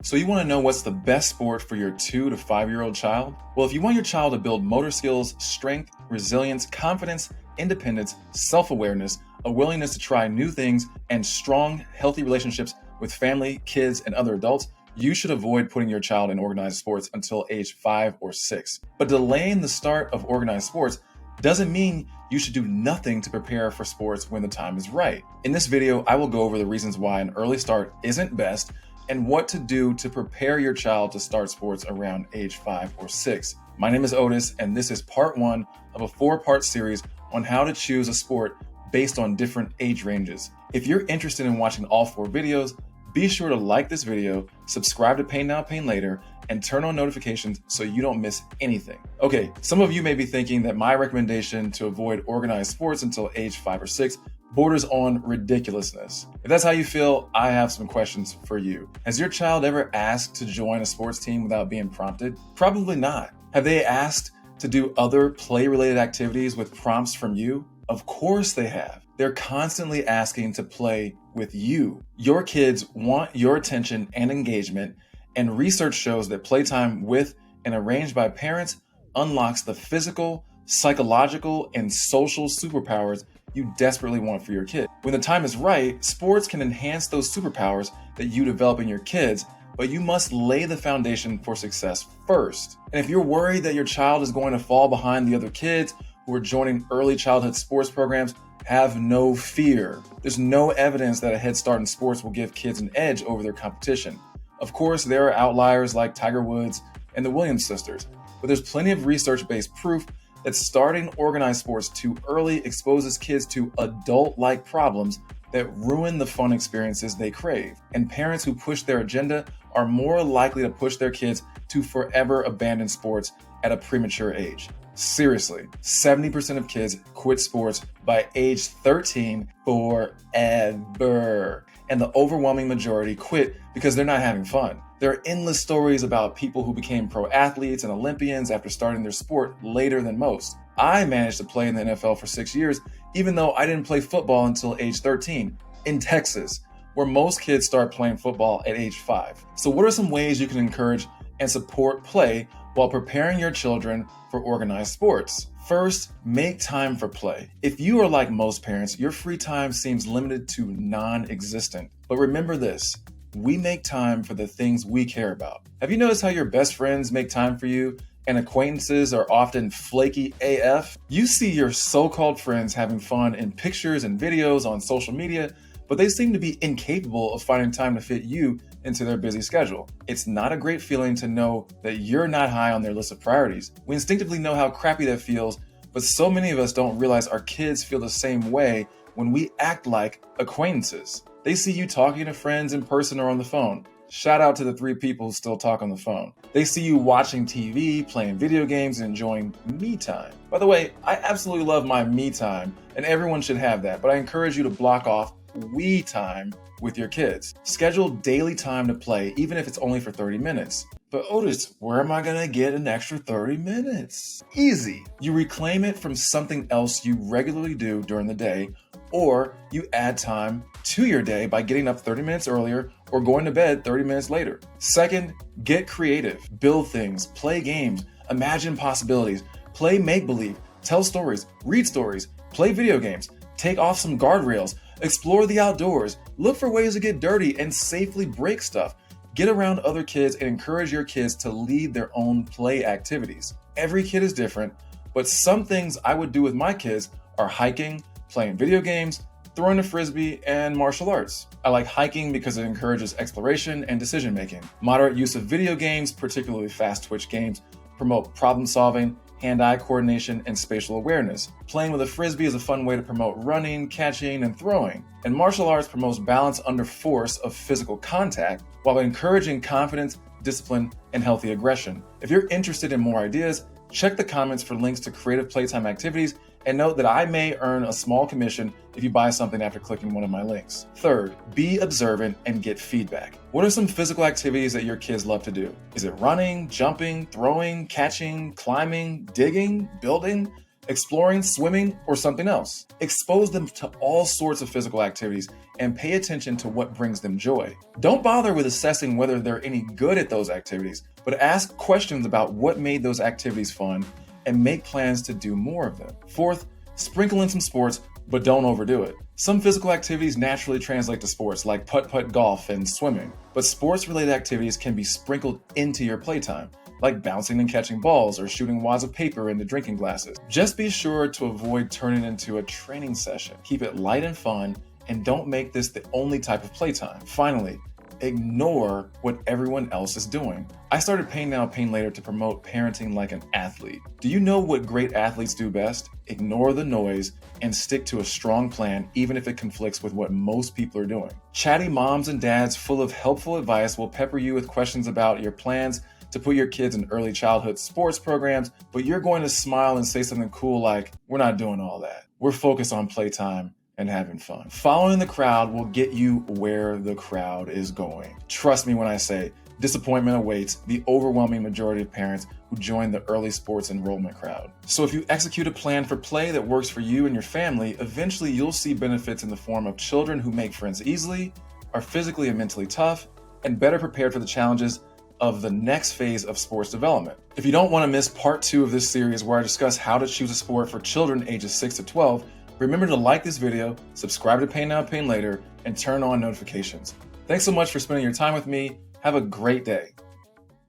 So you want to know what's the best sport for your 2 to 5-year-old child? Well, if you want your child to build motor skills, strength, resilience, confidence, independence, self-awareness, a willingness to try new things, and strong, healthy relationships with family, kids, and other adults, you should avoid putting your child in organized sports until age 5 or 6. But delaying the start of organized sports doesn't mean you should do nothing to prepare for sports when the time is right. In this video, I will go over the reasons why an early start isn't best and what to do to prepare your child to start sports around age 5 or 6. My name is Otis, and this is part 1 of a 4-part series on how to choose a sport based on different age ranges. If you're interested in watching all 4 videos, be sure to like this video, subscribe to Pain Now, Pain Later, and turn on notifications so you don't miss anything. Okay, some of you may be thinking that my recommendation to avoid organized sports until age 5 or 6 borders on ridiculousness. If that's how you feel, I have some questions for you. Has your child ever asked to join a sports team without being prompted? Probably not. Have they asked to do other play-related activities with prompts from you? Of course they have. They're constantly asking to play with you. Your kids want your attention and engagement, and research shows that playtime with and arranged by parents unlocks the physical, psychological, and social superpowers you desperately want for your kid. When the time is right, sports can enhance those superpowers that you develop in your kids, but you must lay the foundation for success first. And if you're worried that your child is going to fall behind the other kids who are joining early childhood sports programs, have no fear. There's no evidence that a head start in sports will give kids an edge over their competition. Of course, there are outliers like Tiger Woods and the Williams sisters, but there's plenty of research-based proof that starting organized sports too early exposes kids to adult-like problems that ruin the fun experiences they crave. And parents who push their agenda are more likely to push their kids to forever abandon sports at a premature age. Seriously, 70% of kids quit sports by age 13 forever. And the overwhelming majority quit because they're not having fun. There are endless stories about people who became pro athletes and Olympians after starting their sport later than most. I managed to play in the NFL for 6 years, even though I didn't play football until age 13 in Texas, where most kids start playing football at age 5. So what are some ways you can encourage and support play while preparing your children for organized sports? First, make time for play. If you are like most parents, your free time seems limited to non-existent. But remember this, we make time for the things we care about. Have you noticed how your best friends make time for you and acquaintances are often flaky AF? You see your so-called friends having fun in pictures and videos on social media, but they seem to be incapable of finding time to fit you into their busy schedule. It's not a great feeling to know that you're not high on their list of priorities. We instinctively know how crappy that feels, but so many of us don't realize our kids feel the same way when we act like acquaintances. They see you talking to friends in person or on the phone. Shout out to the 3 people who still talk on the phone. They see you watching TV, playing video games, and enjoying me time. By the way, I absolutely love my me time, and everyone should have that, but I encourage you to block off we time with your kids. Schedule daily time to play, even if it's only for 30 minutes. But Otis, where am I gonna get an extra 30 minutes? Easy. You reclaim it from something else you regularly do during the day, or you add time to your day by getting up 30 minutes earlier or going to bed 30 minutes later. Second, get creative. Build things, play games, imagine possibilities, play make-believe, tell stories, read stories, play video games, take off some guardrails, explore the outdoors, look for ways to get dirty and safely break stuff. Get around other kids and encourage your kids to lead their own play activities. Every kid is different, but some things I would do with my kids are hiking, playing video games, throwing a frisbee, and martial arts. I like hiking because it encourages exploration and decision making. Moderate use of video games, particularly fast twitch games, promote problem solving, hand-eye coordination, and spatial awareness. Playing with a frisbee is a fun way to promote running, catching, and throwing. And martial arts promotes balance under force of physical contact while encouraging confidence, discipline, and healthy aggression. If you're interested in more ideas, check the comments for links to creative playtime activities, and note that I may earn a small commission if you buy something after clicking one of my links. Third, be observant and get feedback. What are some physical activities that your kids love to do? Is it running, jumping, throwing, catching, climbing, digging, building? exploring, swimming, or something else. Expose them to all sorts of physical activities and pay attention to what brings them joy. Don't bother with assessing whether they're any good at those activities, but ask questions about what made those activities fun and make plans to do more of them. Fourth, sprinkle in some sports, but don't overdo it. Some physical activities naturally translate to sports, like putt-putt golf and swimming, but sports-related activities can be sprinkled into your playtime, like bouncing and catching balls or shooting wads of paper into drinking glasses. Just be sure to avoid turning it into a training session. Keep it light and fun, and don't make this the only type of playtime. Finally, ignore what everyone else is doing. I started Pay Now, Pay Later to promote parenting like an athlete. Do you know what great athletes do best? Ignore the noise and stick to a strong plan, even if it conflicts with what most people are doing. Chatty moms and dads full of helpful advice will pepper you with questions about your plans to put your kids in early childhood sports programs, but you're going to smile and say something cool like, "We're not doing all that. We're focused on playtime and having fun." Following the crowd will get you where the crowd is going. Trust me when I say disappointment awaits the overwhelming majority of parents who join the early sports enrollment crowd. So if you execute a plan for play that works for you and your family, eventually you'll see benefits in the form of children who make friends easily, are physically and mentally tough, and better prepared for the challenges of the next phase of sports development. If you don't want to miss part 2 of this series where I discuss how to choose a sport for children ages 6 to 12, remember to like this video, subscribe to Pay Now, Pay Later, and turn on notifications. Thanks so much for spending your time with me. Have a great day.